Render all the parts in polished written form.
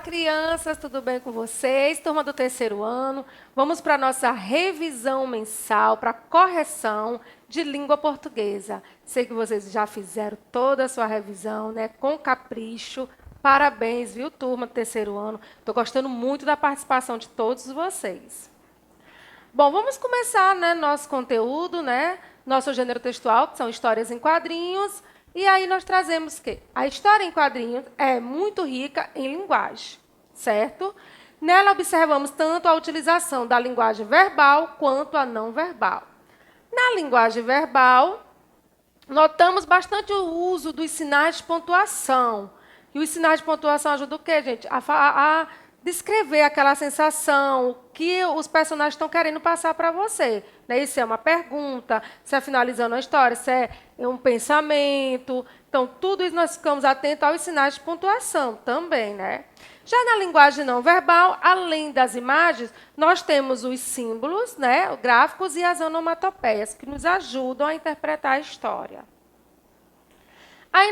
crianças, tudo bem com vocês? Turma do terceiro ano, vamos para a nossa revisão mensal, para correção de língua portuguesa. Sei que vocês já fizeram toda a sua revisão, né, com capricho. Parabéns, viu, turma do terceiro ano? Estou gostando muito da participação de todos vocês. Bom, vamos começar, né, nosso conteúdo, né, nosso gênero textual, que são histórias em quadrinhos. E aí nós trazemos que a história em quadrinhos é muito rica em linguagem, certo? Nela observamos tanto a utilização da linguagem verbal quanto a não verbal. Na linguagem verbal, notamos bastante o uso dos sinais de pontuação. E os sinais de pontuação ajudam o quê, gente? A descrever aquela sensação, o que os personagens estão querendo passar para você. Né? Se é uma pergunta, se é finalizando a história, se é um pensamento. Então, tudo isso nós ficamos atentos aos sinais de pontuação também. Né? Já na linguagem não verbal, além das imagens, nós temos os símbolos, né, gráficos e as onomatopeias, que nos ajudam a interpretar a história. Aí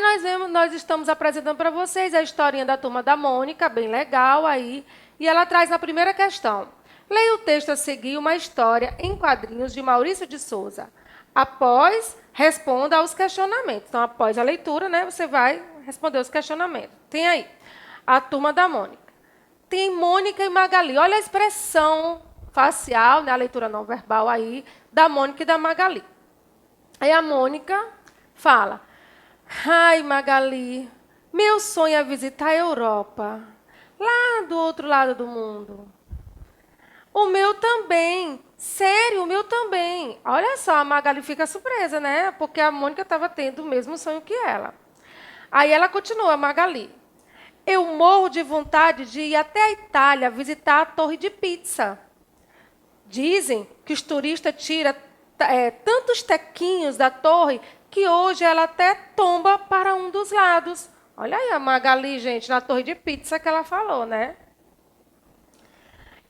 nós estamos apresentando para vocês a historinha da Turma da Mônica, bem legal aí, e ela traz na primeira questão. Leia o texto a seguir uma história em quadrinhos de Maurício de Souza. Após, responda aos questionamentos. Então, após a leitura, né, você vai responder os questionamentos. Tem aí a Turma da Mônica. Tem Mônica e Magali. Olha a expressão facial, né, a leitura não verbal aí, da Mônica e da Magali. Aí a Mônica fala: ai, Magali, meu sonho é visitar a Europa, lá do outro lado do mundo. O meu também. Sério, o meu também. Olha só, a Magali fica surpresa, né? Porque a Mônica estava tendo o mesmo sonho que ela. Aí ela continua, Magali. Eu morro de vontade de ir até a Itália visitar a Torre de Pisa. Dizem que os turistas tiram tantos tequinhos da torre que hoje ela até tomba para um dos lados. Olha aí a Magali, gente, na Torre de Pisa que ela falou, né?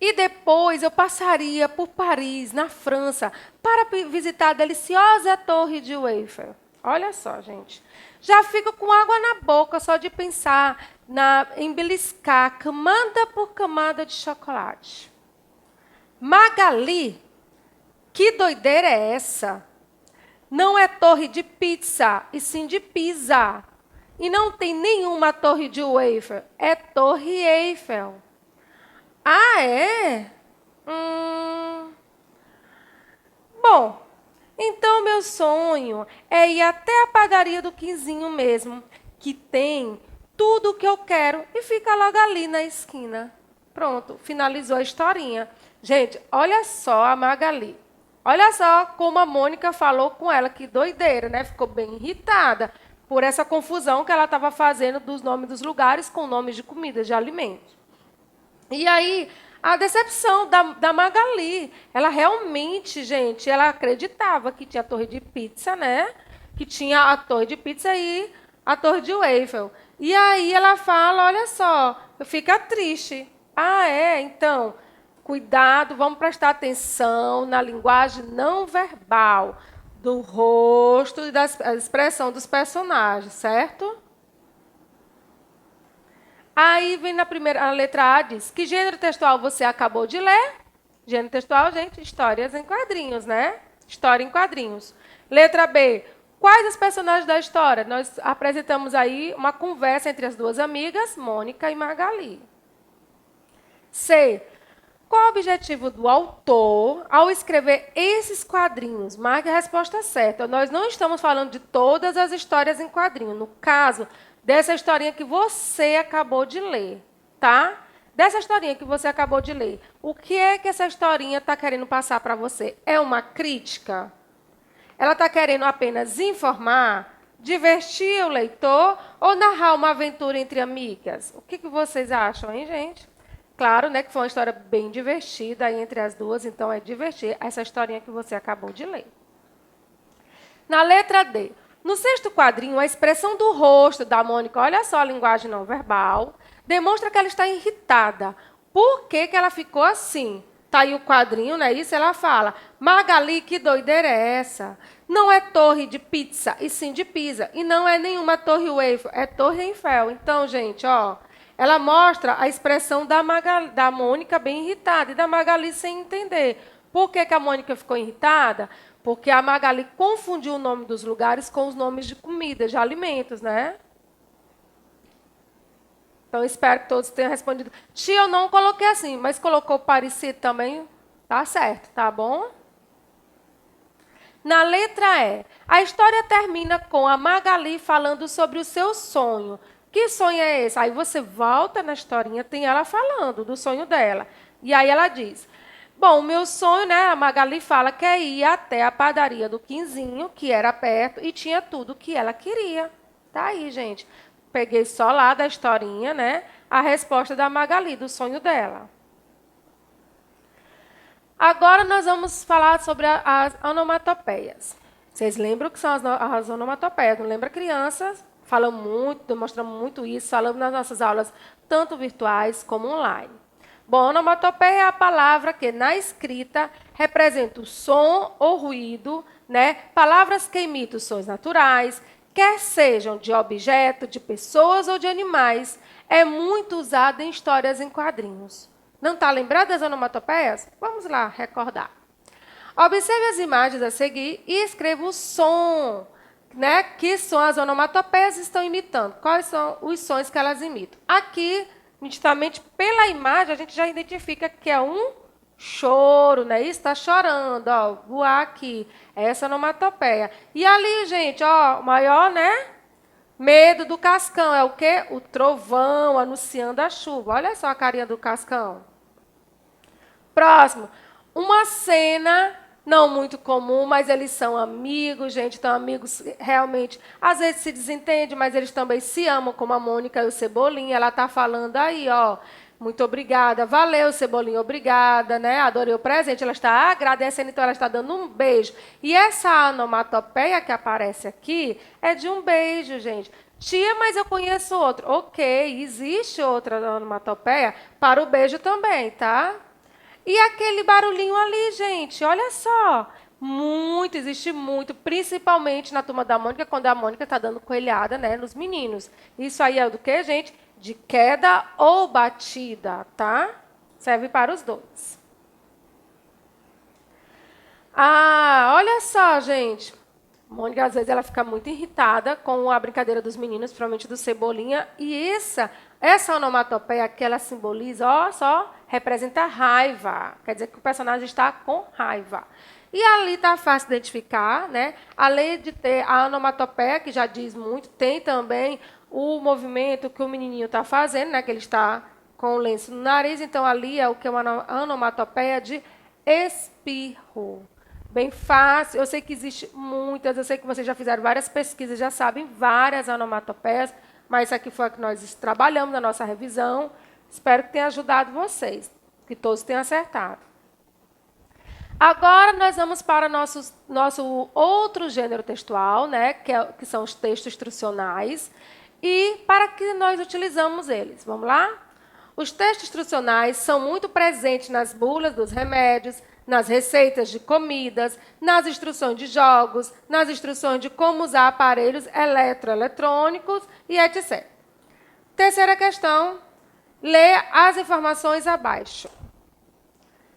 E depois eu passaria por Paris, na França, para visitar a deliciosa Torre de Eiffel. Olha só, gente. Já fico com água na boca só de pensar em beliscar camada por camada de chocolate. Magali, que doideira é essa? Não é Torre de Pizza, e sim de Pisa. E não tem nenhuma Torre de Eiffel, é Torre Eiffel. Ah, é? Bom, então meu sonho é ir até a padaria do Quinzinho mesmo, que tem tudo o que eu quero e fica logo ali na esquina. Pronto, finalizou a historinha. Gente, olha só a Magali. Olha só como a Mônica falou com ela, que doideira, né? Ficou bem irritada por essa confusão que ela estava fazendo dos nomes dos lugares com nomes de comida, de alimentos. E aí, a decepção da Magali. Ela realmente, gente, ela acreditava que tinha a Torre de Pizza, né? Que tinha a Torre de Pizza e a Torre de Eiffel. E aí ela fala, olha só, fica triste. Ah, é? Então, cuidado, vamos prestar atenção na linguagem não verbal do rosto e da expressão dos personagens, certo? Aí vem na primeira, a letra A, diz: que gênero textual você acabou de ler? Gênero textual, gente, histórias em quadrinhos, né? História em quadrinhos. Letra B, quais os personagens da história? Nós apresentamos aí uma conversa entre as duas amigas, Mônica e Magali. C, qual o objetivo do autor ao escrever esses quadrinhos? Marque a resposta certa. Nós não estamos falando de todas as histórias em quadrinho. No caso dessa historinha que você acabou de ler, tá? Dessa historinha que você acabou de ler. O que é que essa historinha está querendo passar para você? É uma crítica? Ela está querendo apenas informar, divertir o leitor ou narrar uma aventura entre amigas? O que vocês acham, hein, gente? Claro, né, que foi uma história bem divertida aí entre as duas, então é divertir essa historinha que você acabou de ler. Na letra D, no sexto quadrinho, a expressão do rosto da Mônica, olha só a linguagem não verbal, demonstra que ela está irritada. Por que ela ficou assim? Está aí o quadrinho, não é isso? Ela fala, Magali, que doideira é essa? Não é Torre de Pizza, e sim de Pisa. E não é nenhuma Torre Eiffel, é Torre Eiffel. Então, gente, ó, ela mostra a expressão da Mônica bem irritada e da Magali sem entender. Por que a Mônica ficou irritada? Porque a Magali confundiu o nome dos lugares com os nomes de comida, de alimentos, né? Então, espero que todos tenham respondido. Tia, eu não coloquei assim, mas colocou parecido também. Tá certo, tá bom? Na letra E, a história termina com a Magali falando sobre o seu sonho. Que sonho é esse? Aí você volta na historinha, tem ela falando do sonho dela. E aí ela diz, bom, o meu sonho, né, a Magali fala que é ir até a padaria do Quinzinho, que era perto, e tinha tudo que ela queria. Tá aí, gente. Peguei só lá da historinha, né, a resposta da Magali, do sonho dela. Agora nós vamos falar sobre as onomatopeias. Vocês lembram o que são as onomatopeias? Não lembra, crianças? Falamos muito, demonstramos muito isso, falamos nas nossas aulas, tanto virtuais como online. Bom, onomatopeia é a palavra que, na escrita, representa o som ou ruído, né? Palavras que imitam sons naturais, quer sejam de objeto, de pessoas ou de animais, é muito usada em histórias em quadrinhos. Não está lembrado das onomatopeias? Vamos lá recordar. Observe as imagens a seguir e escreva o som, né, que são as onomatopeias estão imitando. Quais são os sons que elas imitam? Aqui, nitidamente, pela imagem, a gente já identifica que é um choro, né? Isso está chorando, ó, voar aqui. Essa onomatopeia. E ali, gente, ó, o maior, né? Medo do Cascão é o quê? O trovão anunciando a chuva. Olha só a carinha do Cascão. Próximo. Uma cena não muito comum, mas eles são amigos, gente. Então, amigos realmente, às vezes se desentendem, mas eles também se amam, como a Mônica e o Cebolinha. Ela está falando aí, ó. Muito obrigada. Valeu, Cebolinha, obrigada, né? Adorei o presente. Ela está agradecendo, então ela está dando um beijo. E essa onomatopeia que aparece aqui é de um beijo, gente. Tia, mas eu conheço outro. Ok, existe outra onomatopeia para o beijo também, tá? E aquele barulhinho ali, gente, olha só. Muito, existe muito, principalmente na Turma da Mônica, quando a Mônica está dando coelhada, né, nos meninos. Isso aí é do quê, gente? De queda ou batida, tá? Serve para os dois. Ah, olha só, gente. Mônica, às vezes, ela fica muito irritada com a brincadeira dos meninos, principalmente do Cebolinha. E essa onomatopeia que ela simboliza, ó, só representa raiva. Quer dizer que o personagem está com raiva. E ali está fácil de identificar, né? Além de ter a onomatopeia, que já diz muito, tem também o movimento que o menininho está fazendo, né? Que ele está com o lenço no nariz. Então, ali é o que é uma onomatopeia de espirro. Bem fácil, eu sei que existe muitas, eu sei que vocês já fizeram várias pesquisas, já sabem várias onomatopeias, mas isso aqui foi a que nós trabalhamos na nossa revisão. Espero que tenha ajudado vocês, que todos tenham acertado. Agora nós vamos para nosso outro gênero textual, né, que são os textos instrucionais, e para que nós utilizamos eles. Vamos lá? Os textos instrucionais são muito presentes nas bulas dos remédios, nas receitas de comidas, nas instruções de jogos, nas instruções de como usar aparelhos eletroeletrônicos e etc. Terceira questão, lê as informações abaixo.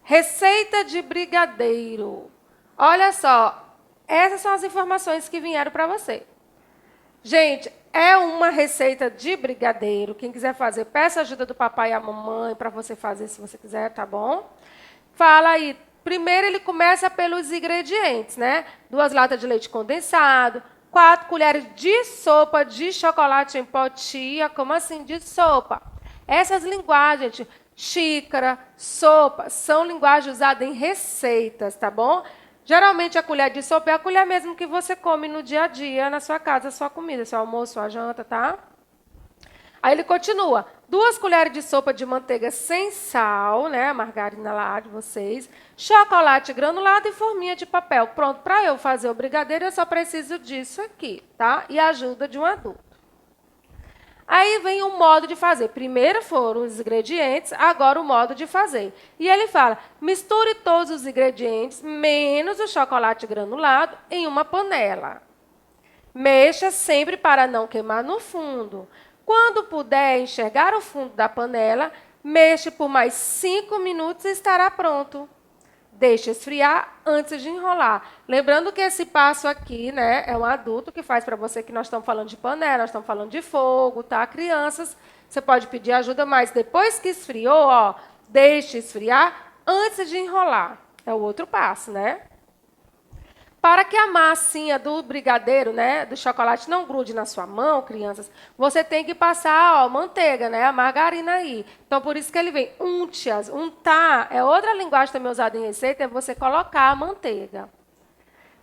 Receita de brigadeiro. Olha só, essas são as informações que vieram para você. Gente, é uma receita de brigadeiro. Quem quiser fazer, peça ajuda do papai e a mamãe para você fazer, se você quiser, tá bom? Fala aí. Primeiro, ele começa pelos ingredientes, né? 2 latas de leite condensado, 4 colheres de sopa de chocolate em pó. Tia, como assim de sopa? Essas linguagens, gente, xícara, sopa, são linguagens usadas em receitas, tá bom? Geralmente, a colher de sopa é a colher mesmo que você come no dia a dia, na sua casa, sua comida, seu almoço, sua janta, tá? Aí ele continua. 2 colheres de sopa de manteiga sem sal, né? A margarina lá de vocês. Chocolate granulado e forminha de papel. Pronto, para eu fazer o brigadeiro, eu só preciso disso aqui, tá? E a ajuda de um adulto. Aí vem o modo de fazer. Primeiro foram os ingredientes, agora o modo de fazer. E ele fala, misture todos os ingredientes, menos o chocolate granulado, em uma panela. Mexa sempre para não queimar no fundo. Quando puder enxergar o fundo da panela, mexe por mais 5 minutos e estará pronto. Deixe esfriar antes de enrolar. Lembrando que esse passo aqui, né, é um adulto que faz para você, que nós estamos falando de panela, nós estamos falando de fogo, tá? Crianças, você pode pedir ajuda, mas depois que esfriou, ó, deixe esfriar antes de enrolar. É o outro passo, né? Para que a massinha do brigadeiro, né, do chocolate não grude na sua mão, crianças, você tem que passar, ó, manteiga, né, a margarina aí. Então, por isso que ele vem unte-as. Untar é outra linguagem também usada em receita, é você colocar a manteiga.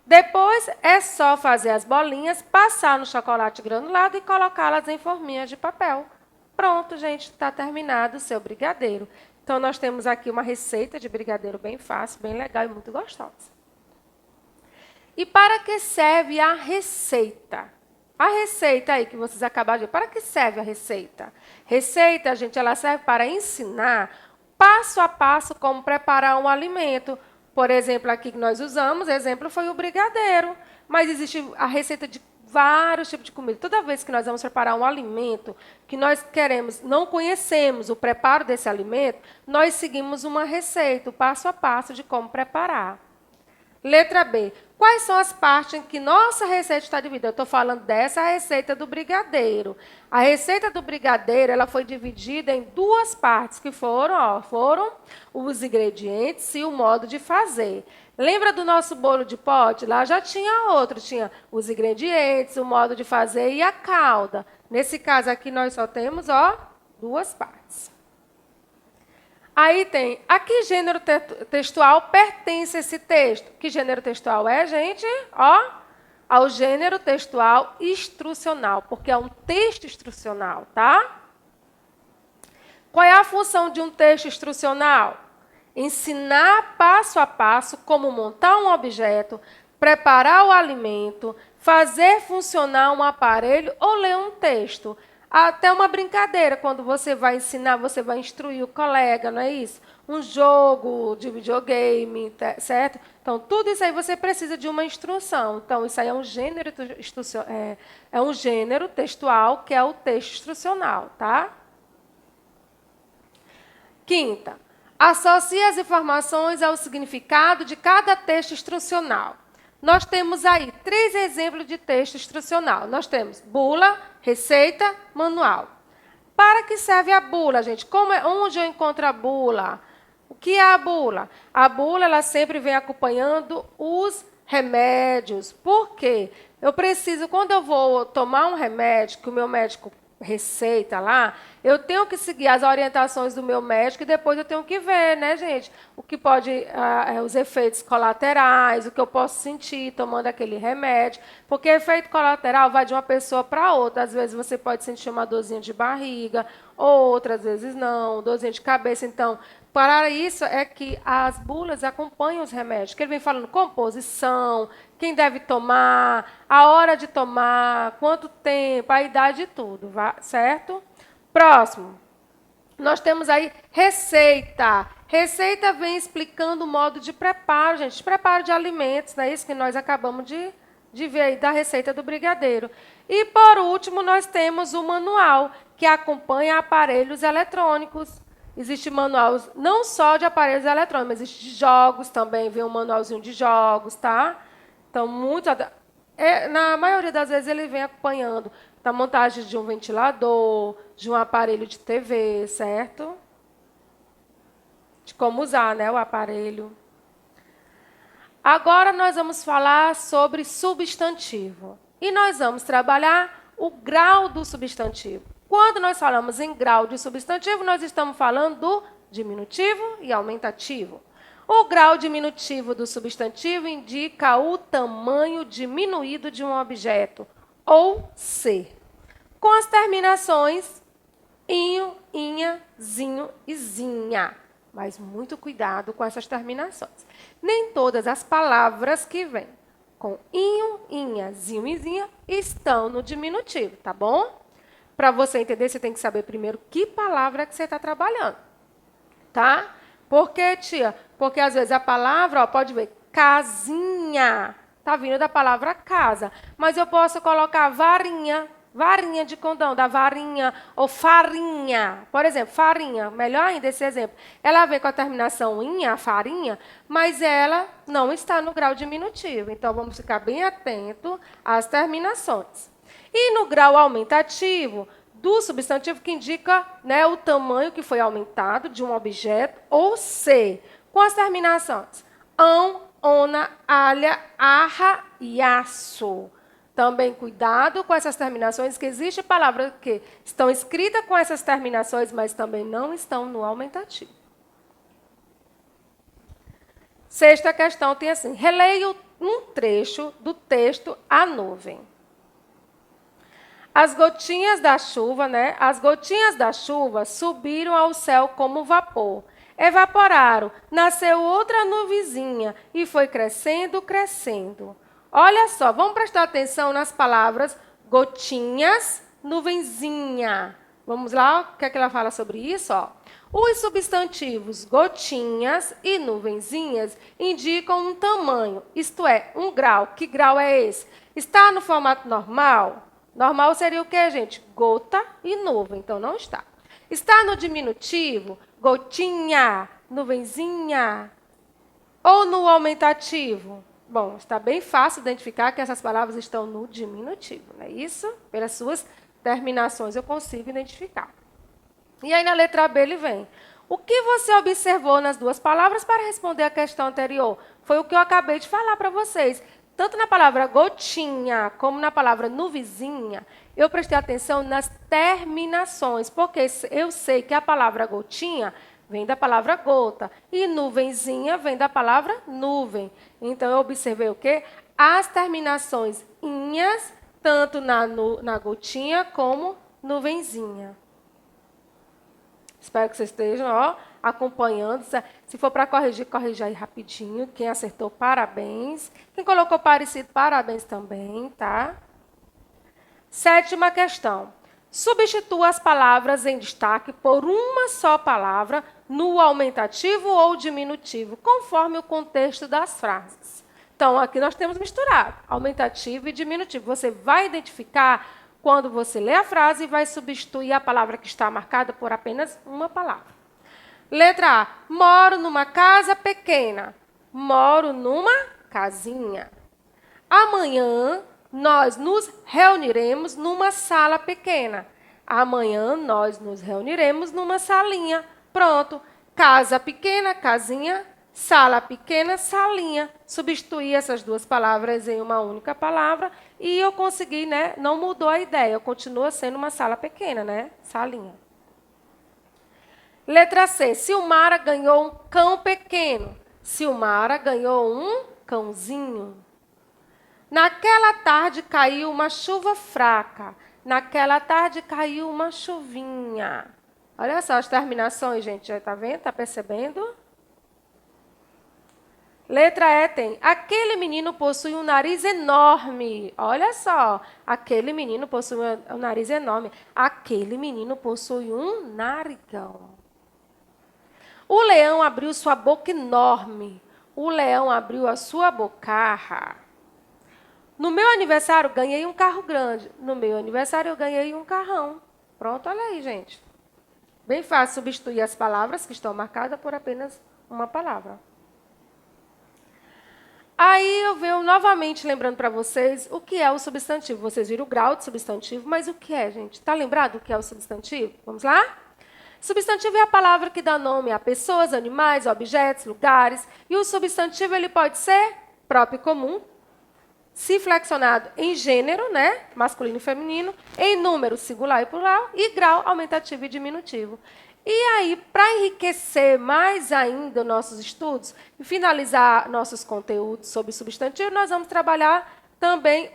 Depois, é só fazer as bolinhas, passar no chocolate granulado e colocá-las em forminhas de papel. Pronto, gente, está terminado o seu brigadeiro. Então, nós temos aqui uma receita de brigadeiro bem fácil, bem legal e muito gostosa. E para que serve a receita? A receita aí que vocês acabaram de ver, para que serve a receita? Receita, gente, ela serve para ensinar passo a passo como preparar um alimento. Por exemplo, aqui que nós usamos, exemplo foi o brigadeiro. Mas existe a receita de vários tipos de comida. Toda vez que nós vamos preparar um alimento que nós queremos, não conhecemos o preparo desse alimento, nós seguimos uma receita, o passo a passo de como preparar. Letra B. Quais são as partes em que nossa receita está dividida? Eu estou falando dessa receita do brigadeiro. A receita do brigadeiro ela foi dividida em duas partes, que foram os ingredientes e o modo de fazer. Lembra do nosso bolo de pote? Lá já tinha outro. Tinha os ingredientes, o modo de fazer e a calda. Nesse caso aqui, nós só temos duas partes. Aí tem, a que gênero textual pertence esse texto? Que gênero textual é, gente? Ao gênero textual instrucional, porque é um texto instrucional, tá? Qual é a função de um texto instrucional? Ensinar passo a passo como montar um objeto, preparar o alimento, fazer funcionar um aparelho ou ler um texto. Até uma brincadeira, quando você vai ensinar, você vai instruir o colega, não é isso? Um jogo de videogame, certo? Então, tudo isso aí você precisa de uma instrução. Então, isso aí é um gênero textual, que é o texto instrucional, tá? Quinta, associe as informações ao significado de cada texto instrucional. Nós temos aí 3 exemplos de texto instrucional. Nós temos bula, receita, manual. Para que serve a bula, gente? Onde eu encontro a bula? O que é a bula? A bula ela sempre vem acompanhando os remédios. Por quê? Eu preciso, quando eu vou tomar um remédio, que o meu médico receita lá, eu tenho que seguir as orientações do meu médico e depois eu tenho que ver, né, gente? O que pode, os efeitos colaterais, o que eu posso sentir tomando aquele remédio. Porque efeito colateral vai de uma pessoa para outra. Às vezes você pode sentir uma dorzinha de barriga, outras vezes não, dorzinha de cabeça. Então, para isso é que as bulas acompanham os remédios, que ele vem falando composição, quem deve tomar, a hora de tomar, quanto tempo, a idade e tudo, certo? Próximo. Nós temos aí receita. Receita vem explicando o modo de preparo, gente, de preparo de alimentos, não é isso que nós acabamos de ver aí da receita do brigadeiro. E, por último, nós temos o manual, que acompanha aparelhos eletrônicos. Existe manual não só de aparelhos eletrônicos, mas existe de jogos também, vem um manualzinho de jogos, tá? Então, na maioria das vezes, ele vem acompanhando da montagem de um ventilador, de um aparelho de TV, certo? De como usar, né, o aparelho. Agora, nós vamos falar sobre substantivo. E nós vamos trabalhar o grau do substantivo. Quando nós falamos em grau de substantivo, nós estamos falando do diminutivo e aumentativo. O grau diminutivo do substantivo indica o tamanho diminuído de um objeto, ou ser, com as terminações inho, inha, zinho e zinha. Mas muito cuidado com essas terminações. Nem todas as palavras que vêm com inho, inha, zinho e zinha estão no diminutivo, tá bom? Para você entender, você tem que saber primeiro que palavra que você está trabalhando, tá? Por quê, tia? Porque, às vezes, a palavra, pode ver, casinha, está vindo da palavra casa. Mas eu posso colocar varinha, Varinha de condão, da varinha ou farinha. Por exemplo, farinha, melhor ainda esse exemplo. Ela vem com a terminação inha, a farinha, mas ela não está no grau diminutivo. Então, vamos ficar bem atento às terminações. E no grau aumentativo, do substantivo que indica, né, o tamanho que foi aumentado de um objeto, ou C, com as terminações ão, ona, alha, arra e aço. Também cuidado com essas terminações, que existem palavras que estão escritas com essas terminações, mas também não estão no aumentativo. Sexta questão tem assim: releia um trecho do texto A Nuvem. As gotinhas da chuva, né? As gotinhas da chuva subiram ao céu como vapor. Evaporaram, nasceu outra nuvenzinha e foi crescendo, crescendo. Olha só, vamos prestar atenção nas palavras gotinhas, nuvenzinha. Vamos lá, o que é que ela fala sobre isso? Ó. Os substantivos gotinhas e nuvenzinhas indicam um tamanho, isto é, um grau. Que grau é esse? Está no formato normal? Normal seria o quê, gente? Gota e nuvem, então não está. Está no diminutivo? Gotinha, nuvenzinha. Ou no aumentativo? Bom, está bem fácil identificar que essas palavras estão no diminutivo, não é isso? Pelas suas terminações eu consigo identificar. E aí na letra B ele vem. O que você observou nas duas palavras para responder à questão anterior? Foi o que eu acabei de falar para vocês. Tanto na palavra gotinha como na palavra nuvenzinha, eu prestei atenção nas terminações, porque eu sei que a palavra gotinha vem da palavra gota e nuvenzinha vem da palavra nuvem. Então, eu observei o quê? As terminações inhas, tanto na gotinha como nuvenzinha. Espero que vocês estejam acompanhando. Se for para corrigir, corrija aí rapidinho. Quem acertou, parabéns. Quem colocou parecido, parabéns também, tá? Sétima questão. Substitua as palavras em destaque por uma só palavra no aumentativo ou diminutivo, conforme o contexto das frases. Então, aqui nós temos misturado, aumentativo e diminutivo. Você vai identificar quando você lê a frase e vai substituir a palavra que está marcada por apenas uma palavra. Letra A. Moro numa casa pequena. Moro numa casinha. Amanhã nós nos reuniremos numa sala pequena. Amanhã nós nos reuniremos numa salinha. Pronto. Casa pequena, casinha. Sala pequena, salinha. Substituí essas duas palavras em uma única palavra e eu consegui, né? Não mudou a ideia. Continua sendo uma sala pequena, né? Salinha. Letra C. Silmara ganhou um cão pequeno. Silmara ganhou um cãozinho. Naquela tarde caiu uma chuva fraca. Naquela tarde caiu uma chuvinha. Olha só as terminações, gente. Já está vendo? Está percebendo? Letra E tem. Aquele menino possui um nariz enorme. Olha só. Aquele menino possui um nariz enorme. Aquele menino possui um narigão. O leão abriu sua boca enorme. O leão abriu a sua bocarra. No meu aniversário, ganhei um carro grande. No meu aniversário, eu ganhei um carrão. Pronto, olha aí, gente. Bem fácil substituir as palavras que estão marcadas por apenas uma palavra. Aí eu venho novamente lembrando para vocês o que é o substantivo. Vocês viram o grau de substantivo, mas o que é, gente? Está lembrado o que é o substantivo? Vamos lá? Substantivo é a palavra que dá nome a pessoas, animais, objetos, lugares. E o substantivo ele pode ser próprio e comum, se flexionado em gênero, né, masculino e feminino, em número singular e plural, e grau aumentativo e diminutivo. E aí, para enriquecer mais ainda nossos estudos e finalizar nossos conteúdos sobre substantivo, nós vamos trabalhar também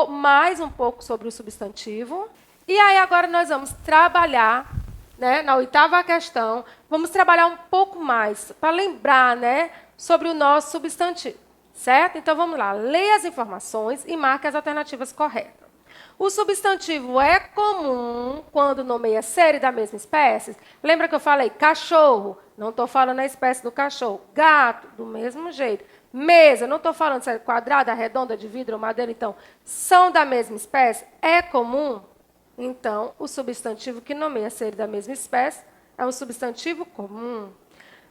mais um pouco sobre o substantivo. E aí, agora nós vamos trabalhar, né, na oitava questão, vamos trabalhar um pouco mais para lembrar, né, sobre o nosso substantivo. Certo? Então, vamos lá. Leia as informações e marque as alternativas corretas. O substantivo é comum quando nomeia série da mesma espécie. Lembra que eu falei cachorro? Não estou falando a espécie do cachorro. Gato, do mesmo jeito. Mesa, não estou falando se é quadrada, redonda, de vidro ou madeira. Então, são da mesma espécie? É comum? Então, o substantivo que nomeia seres da mesma espécie é um substantivo comum.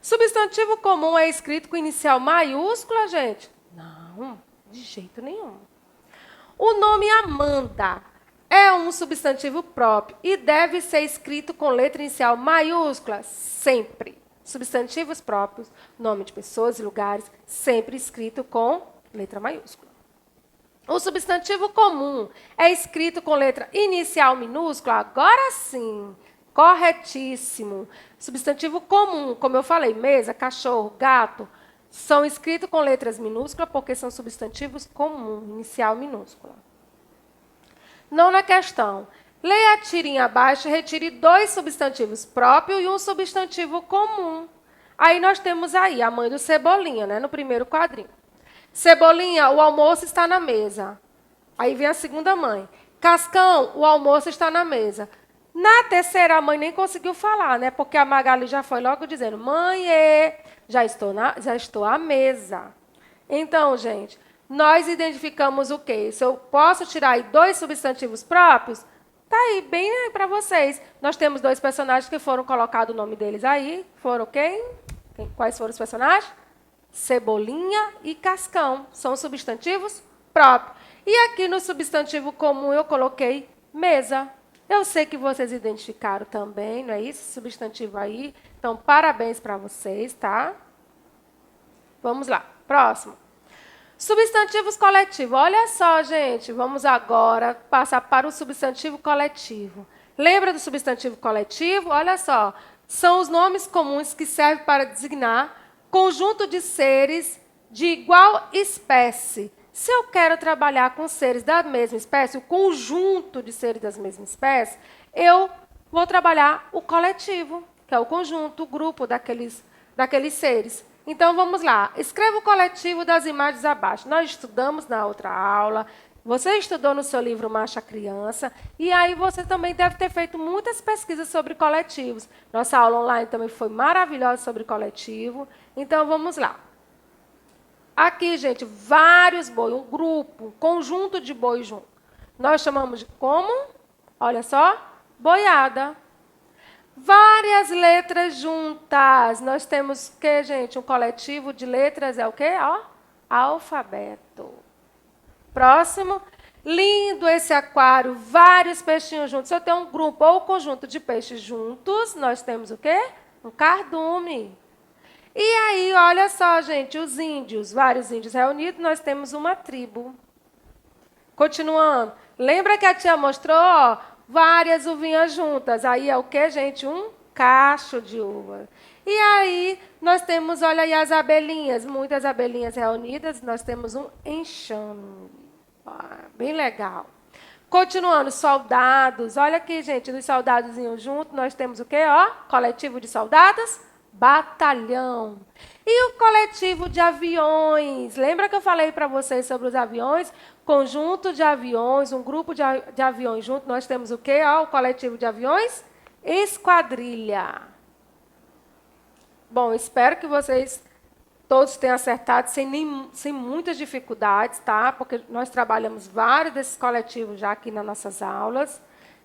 Substantivo comum é escrito com inicial maiúscula, gente? Não, de jeito nenhum. O nome Amanda é um substantivo próprio e deve ser escrito com letra inicial maiúscula sempre. Substantivos próprios, nome de pessoas e lugares, sempre escrito com letra maiúscula. O substantivo comum é escrito com letra inicial minúscula? Agora sim, corretíssimo. Substantivo comum, como eu falei, mesa, cachorro, gato, são escritos com letras minúsculas porque são substantivos comuns, inicial minúscula. Nona questão. Leia a tirinha abaixo e retire 2 substantivos próprios e um substantivo comum. Aí nós temos aí a mãe do Cebolinha, né, no primeiro quadrinho. Cebolinha, o almoço está na mesa. Aí vem a segunda mãe. Cascão, o almoço está na mesa. Na terceira, a mãe nem conseguiu falar, né? Porque a Magali já foi logo dizendo, mãe, já estou à mesa. Então, gente, nós identificamos o quê? Se eu posso tirar aí 2 substantivos próprios, tá aí, bem aí para vocês. Nós temos 2 personagens que foram colocados o nome deles aí. Foram quem? Quais foram os personagens? Cebolinha e Cascão. São substantivos próprios. E aqui no substantivo comum eu coloquei mesa. Eu sei que vocês identificaram também, não é isso? Substantivo aí. Então, parabéns para vocês, tá? Vamos lá. Próximo. Substantivos coletivos. Olha só, gente. Vamos agora passar para o substantivo coletivo. Lembra do substantivo coletivo? Olha só. São os nomes comuns que servem para designar conjunto de seres de igual espécie. Se eu quero trabalhar com seres da mesma espécie, o conjunto de seres das mesmas espécies, eu vou trabalhar o coletivo, que é o conjunto, o grupo daqueles seres. Então, vamos lá. Escreva o coletivo das imagens abaixo. Nós estudamos na outra aula, você estudou no seu livro Marcha Criança, e aí você também deve ter feito muitas pesquisas sobre coletivos. Nossa aula online também foi maravilhosa sobre coletivo. Então, vamos lá. Aqui, gente, vários bois, um grupo, um conjunto de bois junto. Nós chamamos de como? Olha só, boiada. Várias letras juntas. Nós temos o quê, gente? Um coletivo de letras é o quê? Ó, alfabeto. Próximo. Lindo esse aquário, vários peixinhos juntos. Se eu tenho um grupo ou um conjunto de peixes juntos, nós temos o quê? Um cardume. E aí, olha só, gente, os índios, vários índios reunidos, nós temos uma tribo. Continuando. Lembra que a tia mostrou, ó, várias uvinhas juntas. Aí é o quê, gente? Um cacho de uva. E aí, nós temos, olha aí, as abelhinhas, muitas abelhinhas reunidas, nós temos um enxame. Bem legal. Continuando, soldados. Olha aqui, gente, dos soldadozinhos juntos, nós temos o quê? Ó, coletivo de soldados, batalhão. E o coletivo de aviões. Lembra que eu falei para vocês sobre os aviões? Conjunto de aviões, um grupo de aviões junto, nós temos o quê? Ó, o coletivo de aviões, esquadrilha. Bom, espero que vocês todos tenham acertado sem muitas dificuldades, tá? Porque nós trabalhamos vários desses coletivos já aqui nas nossas aulas.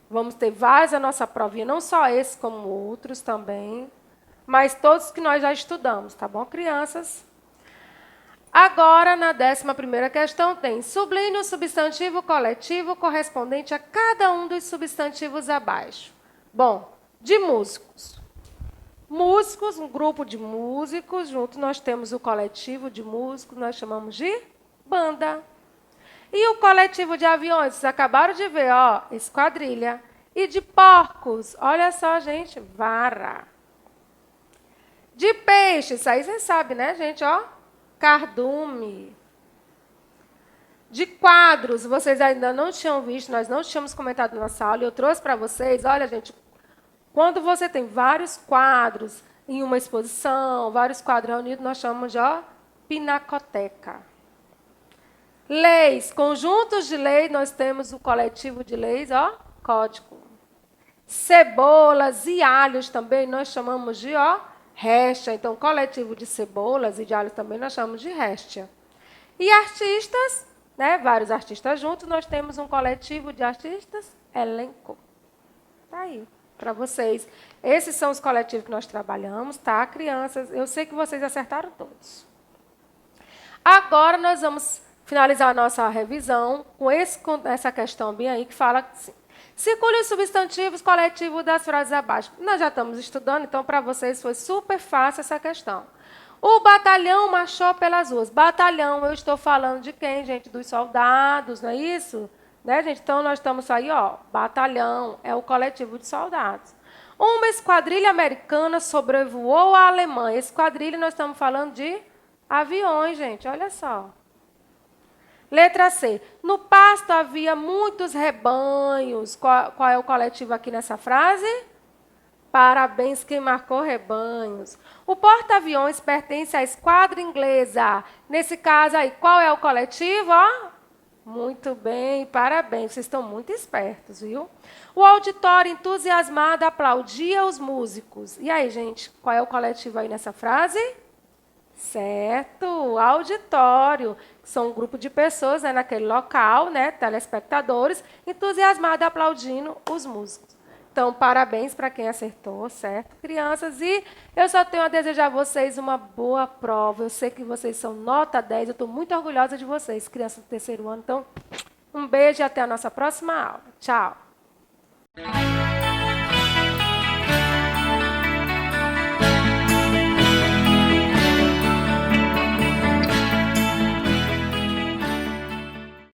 Vamos ter vários na nossa provinha, não só esses, como outros também. Mas todos que nós já estudamos, tá bom, crianças? Agora, na 11ª questão, tem sublinhe o substantivo coletivo correspondente a cada um dos substantivos abaixo. Bom, de músicos. Músicos, um grupo de músicos, junto nós temos o coletivo de músicos, nós chamamos de banda. E o coletivo de aviões, vocês acabaram de ver, ó, esquadrilha. E de porcos, olha só, gente, vara. De peixes, isso aí vocês sabem, né, gente, ó, cardume. De quadros, vocês ainda não tinham visto, nós não tínhamos comentado na nossa aula, e eu trouxe para vocês, olha, gente, quando você tem vários quadros em uma exposição, vários quadros reunidos, nós chamamos de ó, pinacoteca. Leis, conjuntos de leis, nós temos o coletivo de leis, ó, código. Cebolas e alhos também nós chamamos de ó, réstia. Então, coletivo de cebolas e de alhos também nós chamamos de réstia. E artistas, né, vários artistas juntos, nós temos um coletivo de artistas, elenco. Tá aí, para vocês. Esses são os coletivos que nós trabalhamos, tá, crianças? Eu sei que vocês acertaram todos. Agora nós vamos finalizar a nossa revisão com essa questão bem aí, que fala assim, circule os substantivos coletivos das frases abaixo. Nós já estamos estudando, então para vocês foi super fácil essa questão. O batalhão marchou pelas ruas. Batalhão, eu estou falando de quem, gente? Dos soldados, não é isso? Né, gente? Então, nós estamos aí, ó, batalhão é o coletivo de soldados. Uma esquadrilha americana sobrevoou a Alemanha. Esquadrilha, nós estamos falando de aviões, gente, olha só. Letra C. No pasto havia muitos rebanhos. Qual é o coletivo aqui nessa frase? Parabéns, quem marcou rebanhos. O porta-aviões pertence à esquadra inglesa. Nesse caso aí, qual é o coletivo? Ó? Muito bem, parabéns, vocês estão muito espertos, viu? O auditório entusiasmado aplaudia os músicos. E aí, gente, qual é o coletivo aí nessa frase? Certo, auditório, que são um grupo de pessoas, né, naquele local, né, telespectadores, entusiasmados aplaudindo os músicos. Então, parabéns para quem acertou, certo, crianças? E eu só tenho a desejar a vocês uma boa prova. Eu sei que vocês são nota 10, eu estou muito orgulhosa de vocês, crianças do terceiro ano. Então, um beijo e até a nossa próxima aula. Tchau.